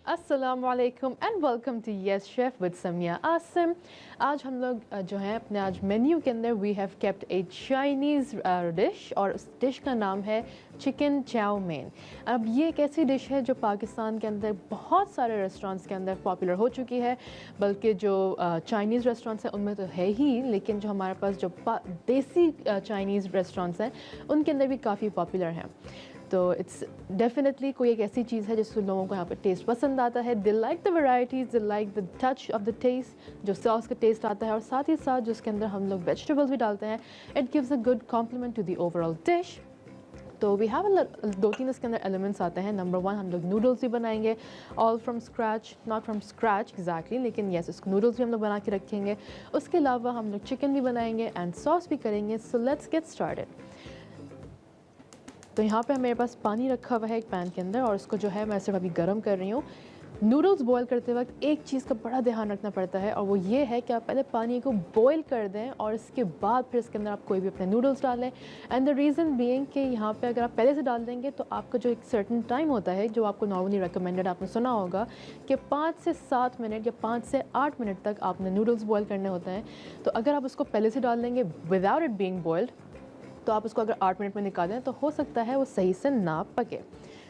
अस्सलामुअलैकुम and welcome to yes chef with Samia Asim. आज हम लोग जो है अपने आज मेन्यू के अंदर we have kept a Chinese dish और उस डिश का नाम है चिकन चाओ मेन। अब ये एक ऐसी डिश है जो पाकिस्तान के अंदर बहुत सारे रेस्टोरेंट्स के अंदर पॉपुलर हो चुकी है, बल्कि जो चाइनीज़ रेस्टोरेंट्स हैं उनमें तो है ही, लेकिन जो हमारे पास जो देसी चाइनीज़ रेस्टोरेंट्स हैं उनके अंदर भी काफ़ी पॉपुलर हैं। तो इट्स डेफिनेटली कोई एक ऐसी चीज़ है जिससे लोगों को यहाँ पर टेस्ट पसंद आता है। They like the varieties, they like the touch of the taste, जो सॉस का टेस्ट आता है और साथ ही साथ जिसके अंदर हम लोग वेजिटेबल्स भी डालते हैं, it gives a good complement to the overall dish. तो वी हैव दो तीन इसके अंदर एलिमेंट्स आते हैं। नंबर वन, हम लोग नूडल्स भी बनाएंगे, all from scratch, not from scratch exactly, लेकिन येस इसको नूडल्स भी हम लोग बना के रखेंगे। उसके अलावा हम लोग चिकन भी बनाएंगे एंड सॉस भी करेंगे। So let's get started. तो यहाँ पे मेरे पास पानी रखा हुआ है एक पैन के अंदर और उसको जो है मैं सिर्फ अभी गर्म कर रही हूँ। नूडल्स बॉईल करते वक्त एक चीज़ का बड़ा ध्यान रखना पड़ता है और वो ये है कि आप पहले पानी को बॉईल कर दें और इसके बाद फिर इसके अंदर आप कोई भी अपने नूडल्स डालें। एंड द रीज़न बीइंग कि यहाँ पे अगर आप पहले से डाल देंगे तो आपका जो एक सर्टन टाइम होता है जो आपको नॉर्मली रिकमेंडेड, आपने सुना होगा कि 5 से 7 मिनट या 5 से 8 मिनट तक आपने नूडल्स बॉयल करने होते हैं। तो अगर आप उसको पहले से डाल देंगे विदाउट इट बीइंग बॉइल्ड, तो आप उसको अगर 8 मिनट में निकालें तो हो सकता है वो सही से ना पके।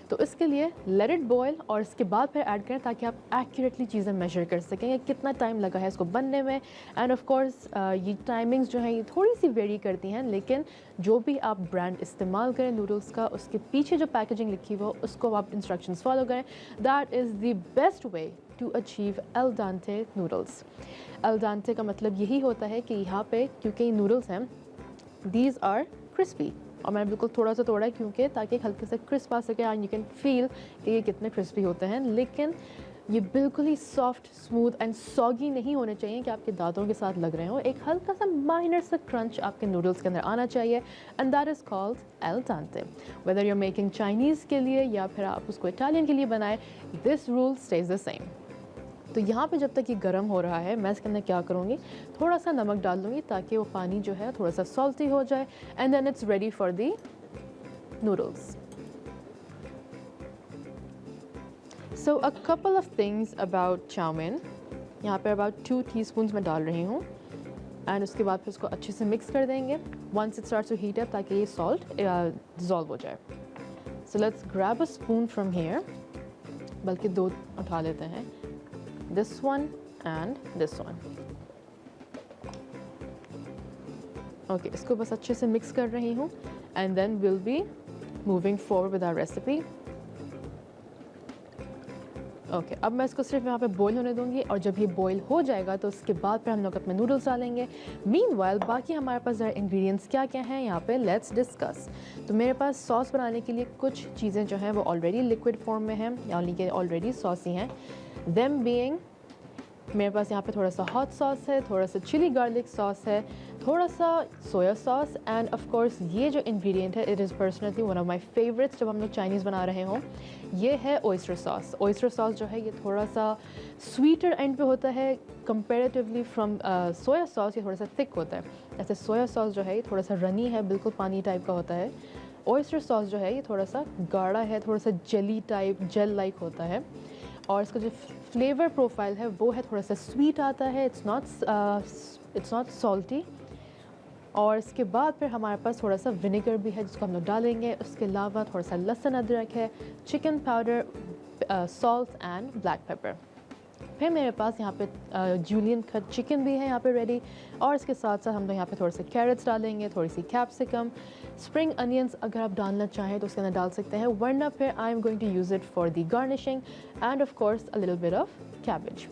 तो इसके लिए लेट इट बॉयल और इसके बाद फिर ऐड करें ताकि आप एक्यूरेटली चीज़ें मेजर कर सकें कितना टाइम लगा है इसको बनने में। एंड ऑफ कोर्स ये टाइमिंग्स जो हैं ये थोड़ी सी वेरी करती हैं, लेकिन जो भी आप ब्रांड इस्तेमाल करें नूडल्स का, उसके पीछे जो पैकेजिंग लिखी हुई हो उसको आप इंस्ट्रक्शंस फॉलो करें। That is the best way to achieve al dente noodles. Al dente का मतलब यही होता है कि यहाँ पे क्योंकि ये नूडल्स हैं, दीज आर क्रिस्पी, और मैंने बिल्कुल थोड़ा सा तोड़ा है क्योंकि ताकि हल्के से क्रिस्प आ सके एंड यू कैन फील कि ये कितने क्रिस्पी होते हैं। लेकिन ये बिल्कुल ही सॉफ्ट, स्मूथ एंड सॉगी नहीं होने चाहिए कि आपके दांतों के साथ लग रहे हो। एक हल्का सा माइनर सा क्रंच आपके नूडल्स के अंदर आना चाहिए and that is called al dente. Whether you are making Chinese के लिए या फिर आप उसको इटालियन के लिए बनाएं, this rule stage the same. तो यहाँ पे जब तक ये गर्म हो रहा है मैं इसके अंदर क्या करूँगी, थोड़ा सा नमक डाल दूँगी ताकि वो पानी जो है थोड़ा सा सॉल्टी हो जाए and then it's ready for the noodles. So a couple of things about chow mein, यहाँ पे अबाउट 2 टीस्पून्स मैं डाल रही हूँ एंड उसके बाद फिर उसको अच्छे से मिक्स कर देंगे once it starts to heat up ताकि ये सॉल्ट डिज़ोल्व हो जाए। So let's grab a spoon from here, बल्कि 2 उठा लेते हैं, this one and this one. Okay, इसको बस अच्छे से मिक्स कर रही हूँ and then we'll be moving forward with our recipe. Okay अब मैं इसको सिर्फ यहाँ पे बॉईल होने दूँगी और जब ये बॉईल हो जाएगा तो उसके बाद फिर हम लोग अपने नूडल्स डालेंगे। मीनवाइल बाकी हमारे पास ज़रा इंग्रेडिएंट्स क्या क्या हैं यहाँ पे, लेट्स डिस्कस। तो मेरे पास सॉस बनाने के लिए कुछ चीज़ें जो हैं वो ऑलरेडी लिक्विड फॉर्म में हैं, यानी कि ऑलरेडी सॉसी हैं। देम बीइंग मेरे पास यहाँ पे थोड़ा सा हॉट सॉस है, थोड़ा सा चिली गार्लिक सॉस है, थोड़ा सा soya sauce and of course ये जो इंग्रेडिएंट है it is personally one of my favourites जब हम लोग चाइनीज़ बना रहे हों, ये है ऑयस्टर सॉस। ऑयस्टर सॉस जो है ये थोड़ा सा स्वीटर एंड पे होता है कंपेरेटिवली फ्रॉम सोया सॉस, ये थोड़ा सा थिक होता है। ऐसे सोया सॉस जो है ये थोड़ा सा रनी है, बिल्कुल पानी टाइप का होता है। ऑयस्टर सॉस जो है ये थोड़ा सा गाढ़ा है, थोड़ा सा जेली टाइप, जेल लाइक होता है और इसका जो फ्लेवर प्रोफाइल है वो है थोड़ा सा स्वीट आता है, इट्स नॉट सॉल्टी। और इसके बाद फिर हमारे पास थोड़ा सा विनेगर भी है जिसको हम लोग डालेंगे। उसके अलावा थोड़ा सा लहसुन अदरक है, chicken powder, salt and black pepper. फिर मेरे पास यहाँ पे जूलियन कट चिकन भी है यहाँ पे रेडी, और इसके साथ साथ हम लोग यहाँ पे थोड़े से कैरेट्स डालेंगे, थोड़ी सी कैप्सिकम, स्प्रिंग अनियंस अगर आप डालना चाहें तो उसके अंदर डाल सकते हैं, वरना फिर I am going to use it for the garnishing and of course a little bit of cabbage.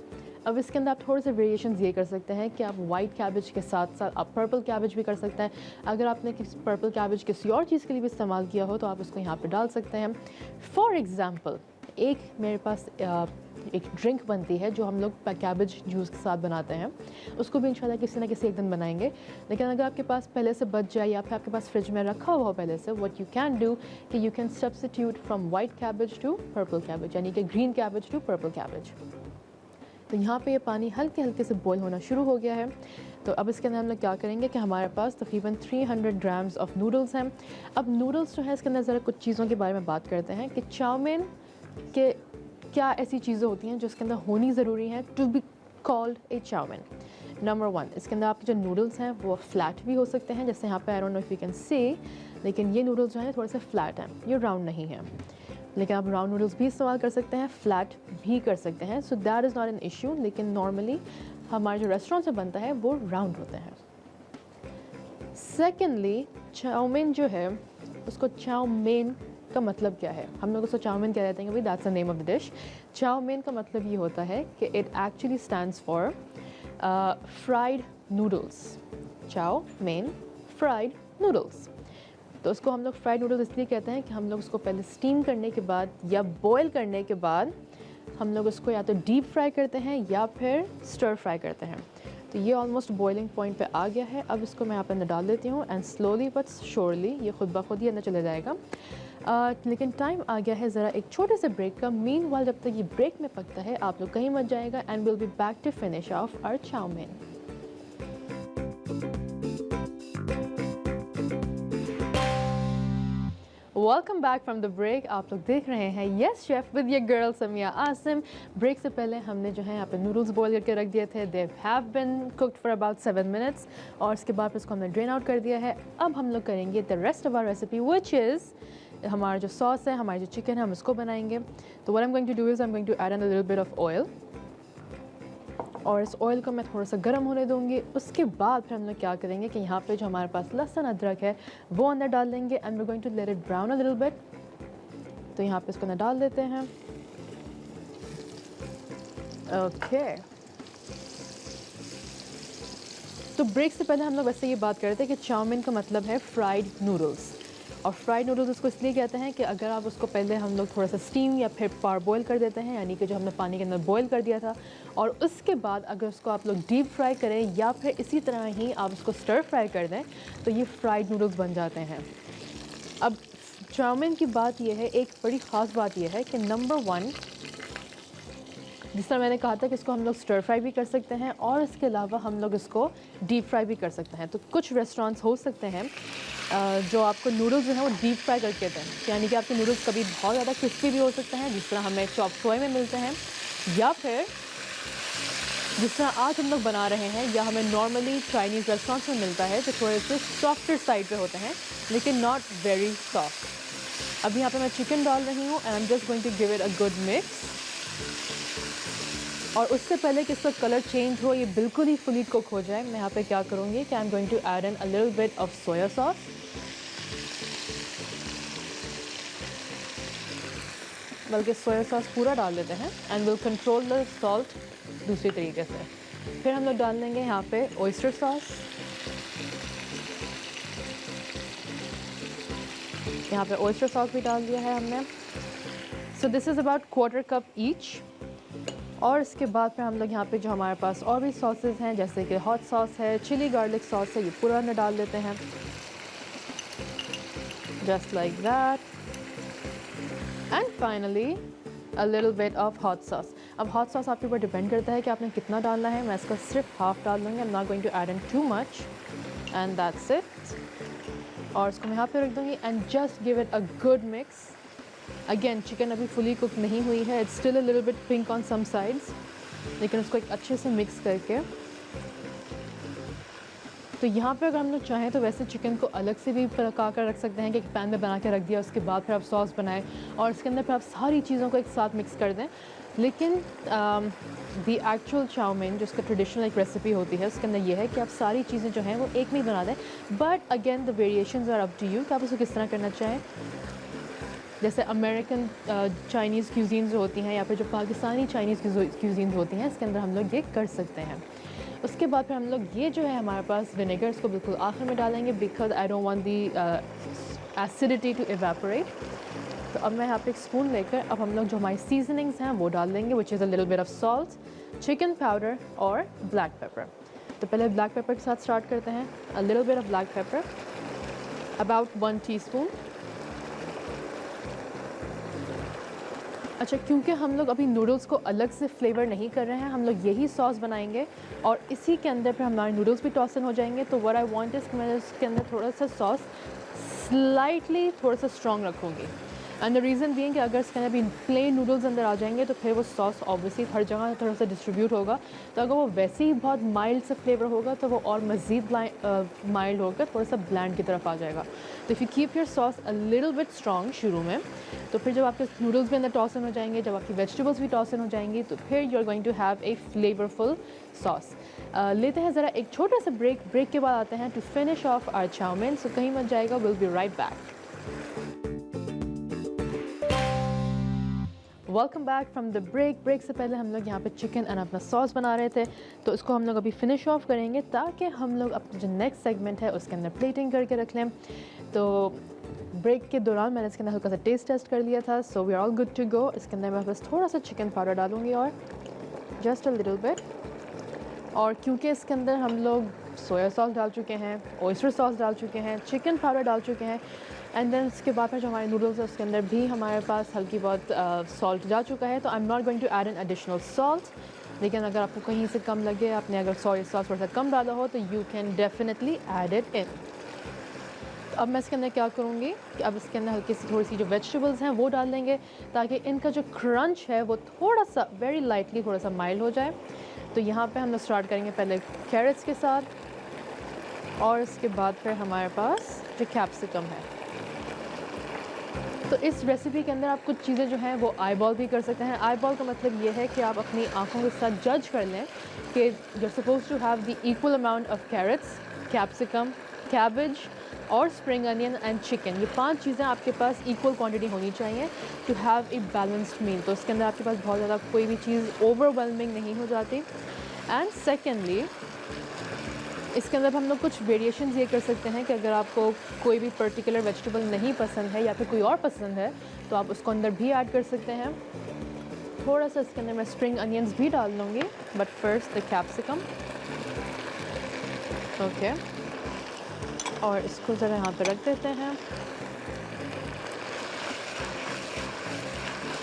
अब इसके अंदर आप थोड़े से वेरिएशंस ये कर सकते हैं कि आप वाइट कैबेज के साथ साथ आप पर्पल कैबेज भी कर सकते हैं। अगर आपने पर्पल कैबेज किसी और चीज़ के लिए भी इस्तेमाल किया हो तो आप उसको यहाँ पे डाल सकते हैं। फॉर एग्ज़ाम्पल एक मेरे पास एक ड्रिंक बनती है जो हम लोग कैबेज जूस के साथ बनाते हैं, उसको भी इंशाल्लाह किसी ना किसी एक दिन बनाएंगे। लेकिन अगर आपके पास पहले से बच जाए या फिर आपके पास फ्रिज में रखा हुआ हो पहले से, व्हाट यू कैन डू कि you can substitute from white cabbage to purple cabbage, यानी कि green cabbage to purple cabbage. तो यहाँ पे ये पानी हल्के हल्के से बॉईल होना शुरू हो गया है। तो अब इसके अंदर हम लोग क्या करेंगे कि हमारे पास तकरीबन 300 ग्राम्स ऑफ नूडल्स हैं। अब नूडल्स जो है इसके अंदर ज़रा कुछ चीज़ों के बारे में बात करते हैं कि चाउमीन के क्या ऐसी चीज़ें होती हैं जो इसके अंदर होनी ज़रूरी हैं to be called a chow mein. Number 1, इसके अंदर आपके जो नूडल्स हैं वो फ्लैट भी हो सकते हैं, जैसे यहाँ पे I don't know if you can say, लेकिन ये नूडल्स जो हैं थोड़े से फ्लैट हैं, ये राउंड नहीं है। लेकिन आप राउंड नूडल्स भी इस्तेमाल कर सकते हैं, फ्लैट भी कर सकते हैं, so that is not an issue. लेकिन नॉर्मली हमारे जो रेस्टोरेंट से बनता है वो राउंड होते हैं। सेकेंडली, चाउमीन जो है उसको चाउमीन का मतलब क्या है? हम लोग उसको चाउमीन कह देते हैं, भाई that's the name of the dish. Chow mein का मतलब ये होता है कि it actually stands for fried noodles. Chow mein, fried noodles. तो उसको हम लोग फ्राइड नूडल्स इसलिए कहते हैं कि हम लोग उसको पहले स्टीम करने के बाद या बॉयल करने के बाद हम लोग उसको या तो डीप फ्राई करते हैं या फिर स्टर फ्राई करते हैं। तो ये ऑलमोस्ट बॉइलिंग पॉइंट पे आ गया है। अब इसको मैं यहाँ पे अंदर डाल देती हूँ एंड स्लोली बट श्योरली ये खुद ब खुद ही अंदर चले जाएगा। लेकिन टाइम आ गया है ज़रा एक छोटे से ब्रेक का। मीनवाइल जब तक ये ब्रेक में पकता है आप लोग कहीं मत जाएगा and will be back to finish off our chow mein. Welcome back from the break. आप लोग देख रहे हैं yes chef with your girl Samia Asim. Break से पहले हमने जो है यहाँ पे नूडल्स बॉईल करके रख दिए थे। They have been cooked for about 7 minutes और उसके बाद इसको हमने ड्रेन आउट कर दिया है। अब हम लोग करेंगे the rest of our recipe which is हमारा जो सॉस है, हमारी जो चिकन है, हम उसको बनाएंगे। तो what I am going to do is I am going to add a little bit of oil और इस ऑयल को मैं थोड़ा सा गर्म होने दूंगी। उसके बाद फिर हम लोग क्या करेंगे कि यहाँ पे जो हमारे पास लहसुन अदरक है वो अंदर डाल देंगे and we going to let it brown a little bit. तो यहाँ पे इसको अंदर डाल देते हैं। ओके, तो ब्रेक से पहले हम लोग वैसे ये बात कर रहे थे कि चाउमीन का मतलब है फ्राइड नूडल्स। और फ्राइड नूडल्स उसको इसलिए कहते हैं कि अगर आप उसको पहले हम लोग थोड़ा सा स्टीम या फिर पार बॉयल कर देते हैं, यानी कि जो हमने पानी के अंदर बॉयल कर दिया था, और उसके बाद अगर उसको आप लोग डीप फ्राई करें या फिर इसी तरह ही आप उसको स्टर फ्राई कर दें तो ये फ्राइड नूडल्स बन जाते हैं। अब चाउमीन की बात यह है, एक बड़ी ख़ास बात यह है कि नंबर 1, जिस तरह मैंने कहा था कि इसको हम लोग स्टर फ्राई भी कर सकते हैं और इसके अलावा हम लोग इसको डीप फ्राई भी कर सकते हैं। तो कुछ रेस्टोरेंट्स हो सकते हैं जो आपको नूडल्स जो है वो डीप फ्राई करके दें, यानी कि आपके नूडल्स कभी बहुत ज़्यादा क्रिस्पी भी हो सकते हैं जिस तरह हमें चॉप सोए में मिलते हैं, या फिर जिस तरह आज हम लोग बना रहे हैं या हमें नॉर्मली चाइनीज़ रेस्टोरेंट्स में मिलता है जो थोड़े से सॉफ्टर साइड पे होते हैं लेकिन नॉट वेरी सॉफ्ट। अभी यहाँ पे मैं चिकन डाल रही हूँ and I am just going to give it a good mix. और उससे पहले कि इसका कलर चेंज हो, ये बिल्कुल ही फुली कुक हो जाए, मैं यहाँ पे क्या करूँगी कि I am going to add in a little bit of soya sauce. बल्कि सोया सॉस पूरा डाल देते हैं and will control the salt दूसरी तरीके से। फिर हम लोग डाल देंगे यहाँ पे ऑयस्टर सॉस। यहाँ पे ऑयस्टर सॉस भी डाल दिया है हमने। So this is about 1/4 cup each. और इसके बाद फिर हम लोग यहाँ पे जो हमारे पास और भी सॉसेस हैं जैसे कि हॉट सॉस है, चिली गार्लिक सॉस है, ये पूरा अंदर डाल देते हैं just like that. And finally a little bit of hot sauce. अब हॉट सॉस आपके ऊपर डिपेंड करता है कि आपने कितना डालना है। मैं इसका सिर्फ हाफ डाल दूँगी, I am not going to add in too much and that's it. और इसको मैं यहाँ पे रख दूँगी and just give it a good mix. Again chicken अभी फुली कुक नहीं हुई है, it's still a little bit pink on some sides, लेकिन उसको एक अच्छे से मिक्स करके। तो यहाँ पे अगर हम लोग चाहें तो वैसे चिकन को अलग से भी पका कर रख सकते हैं कि पैन में बना के रख दिया, उसके बाद फिर आप सॉस बनाएं और इसके अंदर फिर आप सारी चीज़ों को एक साथ मिक्स कर दें। लेकिन दी एक्चुअल चाउमीन जो उसका ट्रेडिशनल एक रेसिपी होती है उसके अंदर ये है कि आप सारी चीज़ें जो हैं वो एक में ही बना दें। But again the variations are up to you कि आप उसको किस तरह करना चाहें। जैसे अमेरिकन चाइनीज़ क्यूजीन्स जो होती हैं या फिर जो पाकिस्तानी चाइनीज़ क्यूजीन्स होती हैं, इसके अंदर हम लोग ये कर सकते हैं। उसके बाद फिर हम लोग ये जो है हमारे पास विनेगर, इसको बिल्कुल आखिर में डालेंगे because I don't want the acidity to evaporate. तो अब मैं यहाँ पे एक स्पून लेकर अब हम लोग जो हमारी सीजनिंग्स हैं वो डाल देंगे, which is a little bit of salt, chicken powder और ब्लैक पेपर। तो पहले ब्लैक पेपर के साथ स्टार्ट करते हैं। अ little bit of black pepper, about 1 teaspoon. अच्छा, क्योंकि हम लोग अभी नूडल्स को अलग से फ्लेवर नहीं कर रहे हैं, हम लोग यही सॉस बनाएंगे और इसी के अंदर फिर हमारे नूडल्स भी टॉस इन हो जाएंगे। तो व्हाट आई वांट इज़ कि मैं इसके अंदर थोड़ा सा सॉस स्लाइटली थोड़ा सा स्ट्रॉन्ग रखूँगी। एंड द रीज़न बीइंग कि अगर इसके अंदर भी प्लेन नूडल्स अंदर आ जाएंगे तो फिर वो सॉस ऑब्वियसली हर जगह थोड़ा सा डिस्ट्रीब्यूट होगा, तो अगर वो वैसे ही बहुत माइल्ड सा फ्लेवर होगा तो वो और मज़ीद माइल्ड होकर थोड़ा सा ब्लैंड की तरफ आ जाएगा। तो if you keep your sauce a little bit strong शुरू में, तो फिर जब आपके नूडल्स भी अंदर टॉस इन हो जाएंगे, जब आपकी वेजिटेबल्स भी टॉस इन हो जाएंगी, तो फिर you are going to have a flavourful sauce. लेते हैं ज़रा एक छोटा सा ब्रेक के बाद आते हैं to finish off our chow mein. So कहीं मत जाएगा, will be right back. Welcome back from the break से पहले हम लोग यहाँ पे चिकन एंड अपना सॉस बना रहे थे, तो इसको हम लोग अभी फिनिश ऑफ करेंगे ताकि हम लोग अपना जो नेक्स्ट सेगमेंट है उसके अंदर प्लेटिंग करके रख लें। तो ब्रेक के दौरान मैंने इसके अंदर हल्का सा टेस्ट कर लिया था, so we are all good to go. इसके अंदर मैं बस थोड़ा सा चिकन पाउडर डालूँगी और जस्ट अ लिटिल बिट, और क्योंकि इसके अंदर हम लोग सोया सॉस डाल चुके हैं, ऑयस्टर सॉस डाल चुके हैं, चिकन पाउडर डाल चुके हैं, एंड देन उसके बाद में जो हमारे नूडल्स है उसके अंदर भी हमारे पास हल्की बहुत सॉल्ट जा चुका है, तो I am not going to add an additional salt. लेकिन अगर आपको कहीं से कम लगे, आपने अगर सोया सॉस थोड़ा सा कम डाला हो, तो you can definitely add it in. अब मैं इसके अंदर क्या करूँगी कि अब इसके अंदर हल्की सी थोड़ी सी जो वेजिटेबल्स हैं वो डाल देंगे, ताकि इनका जो क्रंच है वो थोड़ा सा वेरी लाइटली थोड़ा सा माइल्ड हो जाए। तो यहाँ पे हम लोग स्टार्ट करेंगे पहले कैरेट्स के साथ, और इसके बाद फिर हमारे पास जो कैप्सिकम है। तो इस रेसिपी के अंदर आप कुछ चीज़ें जो हैं वो आई बॉल भी कर सकते हैं। आई बॉल का मतलब ये है कि आप अपनी आँखों के साथ जज कर लें कि you are suppose to have the equal amount of carrots, capsicum, cabbage और स्प्रिंग अनियन एंड चिकन। ये 5 चीज़ें आपके पास इक्वल क्वांटिटी होनी चाहिए to have a balanced meal. तो इसके अंदर आपके पास बहुत ज़्यादा कोई भी चीज़ ओवरवेलमिंग नहीं हो जाती। एंड सेकेंडली इसके अंदर हम लोग कुछ वेरिएशंस ये कर सकते हैं कि अगर आपको कोई भी पर्टिकुलर वेजिटेबल नहीं पसंद है या फिर कोई और पसंद है, तो आप उसको अंदर भी ऐड कर सकते हैं। थोड़ा सा इसके अंदर मैं स्प्रिंग अनियंस भी डाल लूँगी, but first the capsicum. Okay, और इसको ज़रा यहाँ पे रख देते हैं।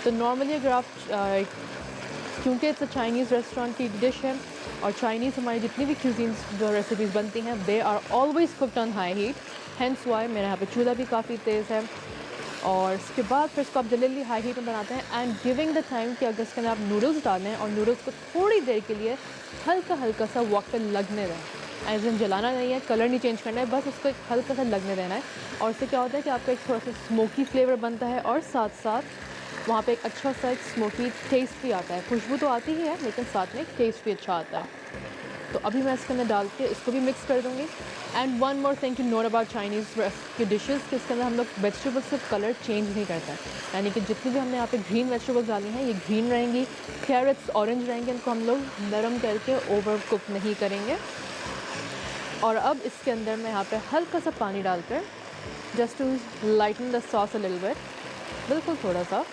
तो नॉर्मली अगर आप क्योंकि इट्स अ चाइनीज़ रेस्टोरेंट की डिश है, और चाइनीज़ हमारी जितनी भी क्यूजीन्स जो रेसिपीज़ बनती हैं they are always cooked on high heat, hence why मेरे यहाँ पे चूल्हा भी काफ़ी तेज़ है। और इसके बाद फिर इसको आप जल्दी हाई हीट में बनाते हैं, एंड गिविंग द टाइम कि अगर इसके अंदर आप नूडल्स डालें और नूडल्स को थोड़ी देर के लिए हल्का सा वॉक पर लगने दें। एज इन जलाना नहीं है, कलर नहीं चेंज करना है, बस उसको एक हल्का सा लगने देना है। और इससे क्या होता है कि आपका एक थोड़ा सा स्मोकी फ्लेवर बनता है, और साथ साथ वहाँ पे एक अच्छा सा एक स्मोकी टेस्ट भी आता है। खुशबू तो आती ही है, लेकिन साथ में एक टेस्ट भी अच्छा आता है। तो अभी मैं इसके अंदर डाल के इसको भी मिक्स कर दूँगी। And one more thing to note about Chinese की डिशेज़ कि इसके अंदर हम लोग वेजिटेबल्स का कलर चेंज नहीं करता है, यानी कि जितनी भी हमने यहाँ पे ग्रीन वेजिटेबल्स डाली हैं ये ग्रीन रहेंगी, कैरेट्स ऑरेंज रहेंगे, इनको हम लोग नरम करके ओवर कुक नहीं करेंगे। और अब इसके अंदर मैं यहाँ पे हल्का सा पानी डालकर just to lighten the sauce a little bit, बिल्कुल थोड़ा सा,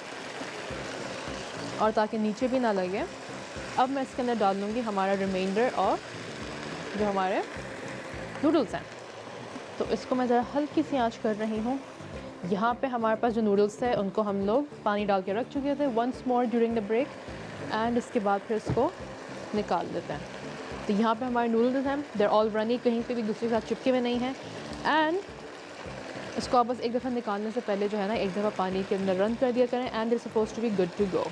और ताकि नीचे भी ना लगे। अब मैं इसके अंदर डाल दूँगी हमारा रिमाइंडर और जो हमारे नूडल्स हैं। तो इसको मैं ज़रा हल्की सी आंच कर रही हूँ। यहाँ पे हमारे पास जो नूडल्स है उनको हम लोग पानी डाल के रख चुके थे once more during the break, and इसके बाद फिर इसको निकाल देते हैं। तो यहाँ पे हमारे नूडल्स हैं, देर ऑल रनी, कहीं पे भी दूसरे के साथ चिपके हुए नहीं हैं। एंड इसको आप बस एक दफ़ा निकालने से पहले जो है ना एक दफ़ा पानी के अंदर रन कर दिया करें, and they suppose to be good to go.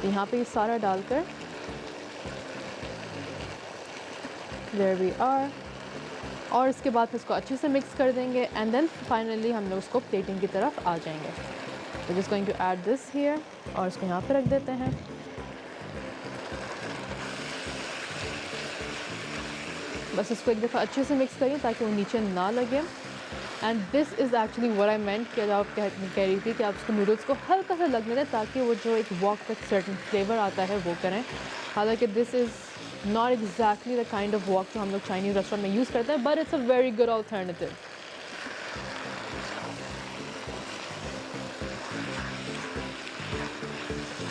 तो यहाँ पे ये सारा डालकर देयर वी आर, और इसके बाद फिर इसको अच्छे से मिक्स कर देंगे, एंड देन फाइनली हम लोग उसको प्लेटिंग की तरफ आ जाएंगे। तो just going to add this here, और इसको यहाँ पे रख देते हैं। बस इसको एक दफ़ा अच्छे से मिक्स करिए ताकि वो नीचे ना लगे। And this is actually what I meant कि आप कह रही थी कि आप उसको नूडल्स को हल्का सा लगने दें ताकि वो जो एक वॉक तक सर्टन फ्लेवर आता है वो करें। हालांकि this is not exactly the kind of walk जो हम लोग चाइनीज़ रेस्टोरेंट में यूज़ करते हैं, but it's a very good alternative.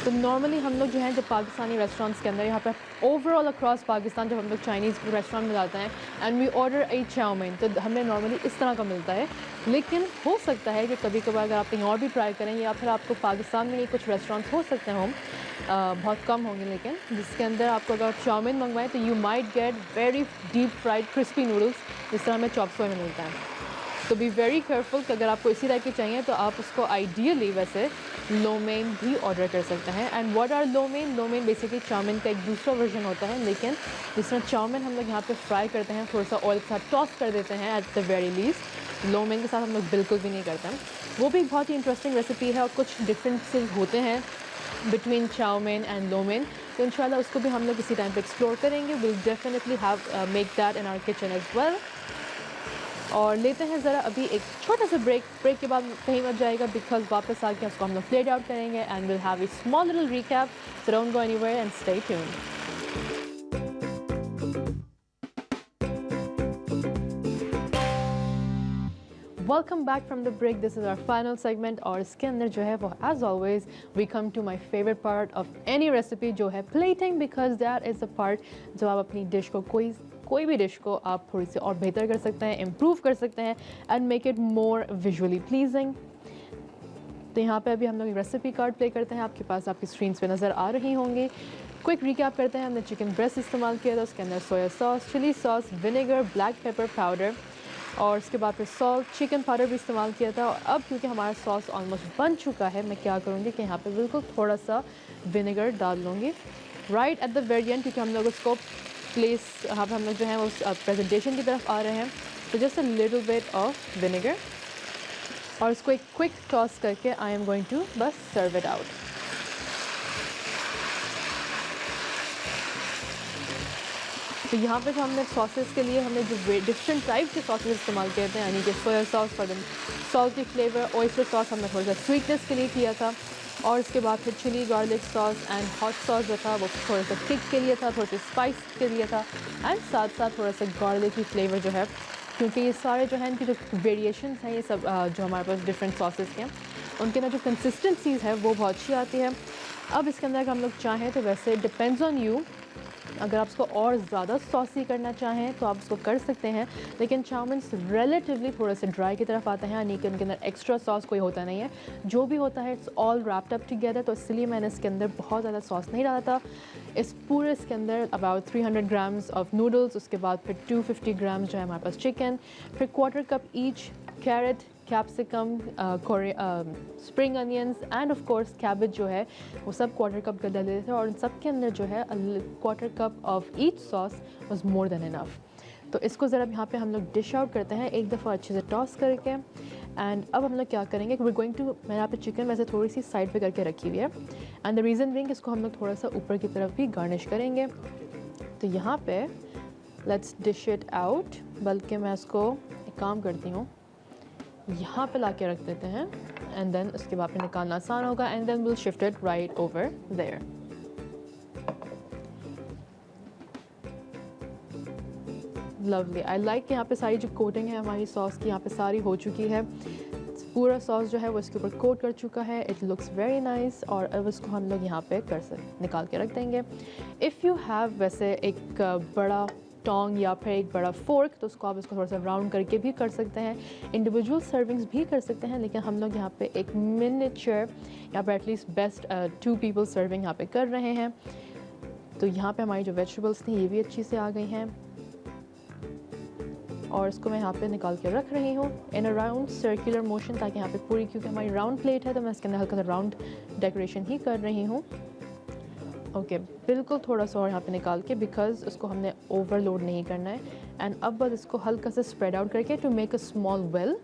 तो नॉर्मली हम लोग जो हैं जब पाकिस्तानी रेस्टोरेंट्स के अंदर यहाँ पर ओवरऑल अक्रॉस पाकिस्तान जब हम लोग चाइनीज़ रेस्टोरेंट में जाते हैं and we order a chow mein, तो हमें नॉर्मली इस तरह का मिलता है। लेकिन हो सकता है कि कभी कभार अगर आप कहीं और भी ट्राई करें, या फिर आपको पाकिस्तान में ये कुछ रेस्टोरेंट्स हो सकते हैं बहुत कम होंगे, लेकिन जिसके अंदर आपको अगर आप चाउमीन मंगवाएं तो you might get very deep fried crispy noodles, जिस तरह हमें चॉप सुए में मिलता है। तो बी वेरी केयरफुल कि अगर आपको इसी टाइप की चाहिए तो आप उसको आइडियली वैसे लो मेन भी ऑर्डर कर सकते हैं। And what are lo mein? Lo mein basically chow mein का एक दूसरा वर्जन होता है, लेकिन जिस तरह चाउमीन हम लोग यहाँ पे फ्राई करते हैं, थोड़ा सा ऑयल के साथ टॉस कर देते हैं at the very least, low main के साथ हम लोग बिल्कुल भी नहीं करते हैं। वो भी एक बहुत ही इंटरेस्टिंग रेसिपी है और कुछ डिफरेंसेस होते हैं between chow mein and lo mein, तो इंशाल्लाह उसको भी हम लोग इसी टाइम पे एक्सप्लोर करेंगे। Will definitely have make that in our kitchen as well. और लेते हैं ज़रा अभी एक छोटा सा ब्रेक के बाद कहीं मत जाएगा, बिकॉज वापस आके उसको हम लोग प्लेट आउट करेंगे and will have a small little recap, so don't go anywhere and stay tuned. Welcome back from the break, this is our final segment. और इसके अंदर जो है वो as always we come to my favourite part of any recipe, जो है plating, because that is the part जब आप अपनी डिश को कोई भी डिश को आप थोड़ी सी और बेहतर कर सकते हैं, इम्प्रूव कर सकते हैं and make it more visually pleasing. तो यहाँ पे अभी हम लोग रेसिपी कार्ड प्ले करते हैं, आपके पास आपकी स्क्रीन्स पे नज़र आ रही होंगी। क्विक रिकैप करते हैं, हमने चिकन ब्रेस्ट इस्तेमाल किया था, उसके अंदर soya sauce, chilli sauce, vinegar, black pepper powder और उसके बाद फिर सॉल्ट, चिकन पाउडर भी इस्तेमाल किया था। और अब क्योंकि हमारा सॉस ऑलमोस्ट बन चुका है, मैं क्या करूँगी कि यहाँ पे बिल्कुल थोड़ा सा विनेगर डाल लूँगी right at the very and, क्योंकि हम लोग उसको प्लेस यहाँ पर हम लोग जो है वो प्रेजेंटेशन की तरफ आ रहे हैं। तो just a little bit of vinegar और इसको एक क्विक टॉस करके आई एम गोइंग टू बस सर्व इट आउट। तो यहाँ पे जो हमने सॉसेस के लिए हमने जो डिफरेंट टाइप के सॉसेस इस्तेमाल किए थे, यानी कि soya sauce for the salty flavour, oyster sauce हमने थोड़ा सा स्वीटनेस के लिए किया था, और इसके बाद फिर chilli garlic sauce and hot sauce जो था वो थोड़ा सा किक के लिए था, थोड़ा सा स्पाइस के लिए था, एंड साथ साथ थोड़ा सा गार्लिक की फ्लेवर जो है, क्योंकि ये सारे जो है इनकी जो वेरिएशंस हैं, ये सब जो हमारे पास डिफरेंट सॉसेस के हैं, उनके ना जो कंसिस्टेंसीज है वो बहुत अच्छी आती है। अब इसके अंदर अगर हम लोग चाहें तो वैसे डिपेंड्स ऑन यू, अगर आप उसको और ज़्यादा सॉसी करना चाहें तो आप उसको कर सकते हैं, लेकिन चाउमीन रिलेटिवली थोड़े से ड्राई की तरफ आते हैं, यानी कि उनके अंदर एक्स्ट्रा सॉस कोई होता नहीं है, जो भी होता है it's all wrapped up together. तो इसलिए मैंने इसके अंदर बहुत ज़्यादा सॉस नहीं डाला था। इस पूरे इसके अंदर अबाउट 300 ग्राम्स ऑफ नूडल्स, उसके बाद फिर 250 ग्राम्स जो है हमारे पास चिकन, फिर quarter cup each carrot, capsicum, spring onions and of course cabbage जो है वो सब क्वार्टर कप कर डाले थे, और इन सब के अंदर जो है quarter cup of each sauce was more than enough. तो इसको ज़रा यहाँ पे हम लोग डिश आउट करते हैं एक दफ़ा अच्छे से टॉस करके। एंड अब हम लोग क्या करेंगे, वी गोइंग टू, मैंने यहाँ पे चिकन वैसे थोड़ी सी साइड पे करके रखी हुई है, एंड द रीज़न बीइंग इसको हम लोग थोड़ा सा ऊपर की तरफ भी गार्निश करेंगे। तो यहाँ पे लेट्स डिश इट आउट, बल्कि मैं इसको एक काम करती हूँ, यहाँ पे ला के रख देते हैं, एंड देन उसके बाद पे निकालना आसान होगा, and then will shift it right over there. Lovely, I like यहाँ पे सारी जो कोटिंग है हमारी सॉस की यहाँ पे सारी हो चुकी है, पूरा सॉस जो है वो इसके ऊपर कोट कर चुका है, इट लुक्स वेरी नाइस। और अब इसको हम लोग यहाँ पे निकाल के रख देंगे। इफ़ यू हैव वैसे एक बड़ा टोंग या फिर एक बड़ा फोर्क, तो उसको आप इसको थोड़ा सा राउंड करके भी कर सकते हैं, इंडिविजुअल सर्विंग्स भी कर सकते हैं, लेकिन हम लोग यहाँ पे एक मिनिएचर यहाँ पे एटलीस्ट बेस्ट 2 पीपल सर्विंग यहाँ पे कर रहे हैं। तो यहाँ पे हमारी जो वेजिटेबल्स थी ये भी अच्छी से आ गई हैं, और इसको मैं यहाँ पे निकाल के रख रही हूँ इन अ राउंड सर्कुलर मोशन, ताकि यहाँ पे पूरी, क्योंकि हमारी राउंड प्लेट है तो मैं इसके अंदर हल्का सा राउंड डेकोरेशन ही कर रही हूँ। ओके, बिल्कुल थोड़ा सा और यहाँ पे निकाल के, बिकॉज उसको हमने ओवरलोड नहीं करना है। एंड अब बस इसको हल्का सा स्प्रेड आउट करके to make a small well.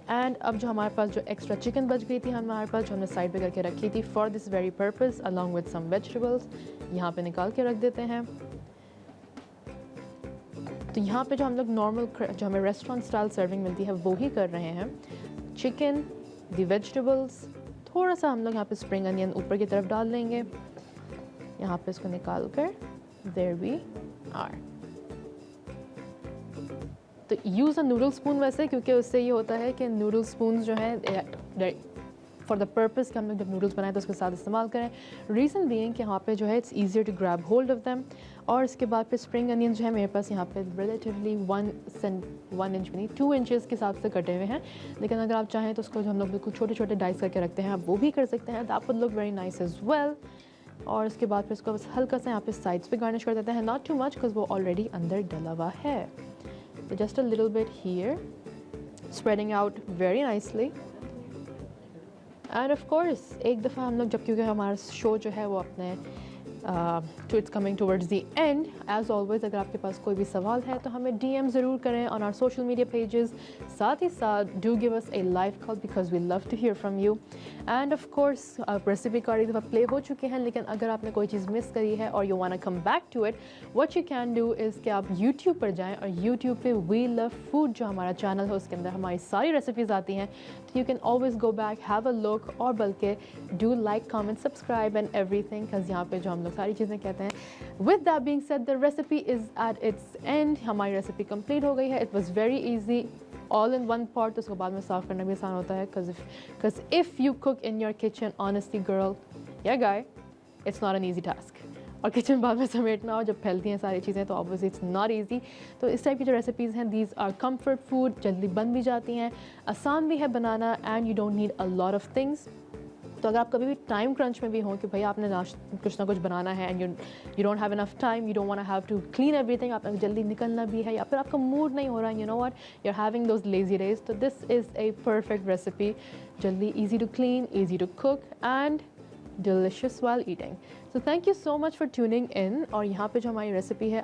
And अब जो हमारे पास जो एक्स्ट्रा चिकन बच गई थी हमारे पास, जो हमने साइड पे करके रखी थी for this very purpose along with some vegetables, यहाँ पे निकाल के रख देते हैं। तो यहाँ पे जो हम लोग नॉर्मल जो हमें रेस्टोरेंट स्टाइल सर्विंग मिलती है वो ही कर रहे हैं। चिकन, द वेजिटेबल्स, थोड़ा सा हम लोग यहाँ पे स्प्रिंग अनियन ऊपर की तरफ डाल देंगे, यहाँ पे इसको निकाल कर देयर वी आर। तो यूज़ अ नूडल स्पून वैसे, क्योंकि उससे ये होता है कि नूडल स्पून जो है फॉर द पर्पज़ कि हम लोग जब नूडल्स बनाएं तो उसके साथ इस्तेमाल करें। रीज़न बीइंग कि यहाँ पे जो है it's easier to grab hold of them. और इसके बाद फिर स्प्रिंग अनियन जो है मेरे पास यहाँ पे रिलेटिवली 1 इंच भी नहीं 2 इंचेस के हिसाब से कटे हुए हैं, लेकिन अगर आप चाहें तो उसको जो हम लोग बिल्कुल छोटे छोटे डाइस करके रखते हैं आप वो भी कर सकते हैं, that would look very nice as well. और इसके बाद फिर इसको बस हल्का सा यहाँ पे साइड्स पे गार्निश कर देते हैं, नॉट टू मच बिकॉज वो ऑलरेडी अंदर डला हुआ है। So just a little bit here, spreading out very nicely. And of course एक दफ़ा हम लोग जब, क्योंकि हमारा शो जो है वो अपने to it's coming towards the end, as always अगर आपके पास कोई भी सवाल है तो हमें DM ज़रूर करें on our social media pages. साथ ही साथ do give us a live call because we love to hear from you. And of course recipe card एक दफ़ा प्ले हो चुके हैं, लेकिन अगर आपने कोई चीज़ मिस करी है और you wanna come back to it, what you can do is कि आप YouTube पर जाएं और YouTube पे We Love Food जो हमारा चैनल है उसके अंदर हमारी सारी रेसिपीज़ आती हैं. तो you can always go back, have a look, और बल्कि do like, comment, subscribe and everything, because यहाँ पे जो हम लोग सारी चीज़ें कहते हैं. With that being said, the recipe is at its end. हमारी रेसिपी कंप्लीट हो गई है. It was very easy, all in one pot. तो उसको बाद में साफ़ करना भी आसान होता है, because if you cook in your kitchen, honestly girl, yeah guy, it's not an easy task. और किचन बाद में समेटना और जब फैलती हैं सारी चीज़ें तो ऑब्वियसली इट्स नॉट ईजी. तो इस टाइप की जो रेसिपीज़ हैं, दीज आर कंफर्ट फूड, जल्दी बन भी जाती हैं, आसान भी है बनाना, and you don't need a lot of things. तो अगर आप कभी भी टाइम क्रंच में भी हो कि भाई आपने कुछ ना कुछ बनाना है and you don't have enough time, you don't want to have to clean everything, आपने जल्दी निकलना भी है या फिर आपका मूड नहीं हो रहा, you know what, you are having those lazy days, तो this is a perfect recipe. जल्दी, easy to clean, easy to cook and delicious while eating. So thank you so much for tuning in. और यहाँ पे जो हमारी recipe है,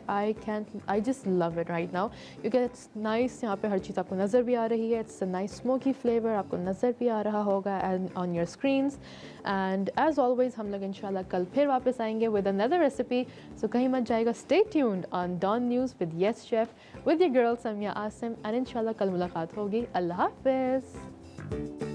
I just love it right now क्योंकि it's nice. यहाँ पे हर चीज़ आपको नज़र भी आ रही है. It's a nice smoky flavor, आपको नज़र भी आ रहा होगा and on your screens. And as always हम लोग इंशाल्लाह कल फिर वापस आएंगे with another recipe. So कहीं मत जाएगा. Stay tuned on Dawn News with Yes Chef with your girl Samia Asim, and इंशाल्लाह कल मुलाकात होगी. अल्लाह हाफ़िज़.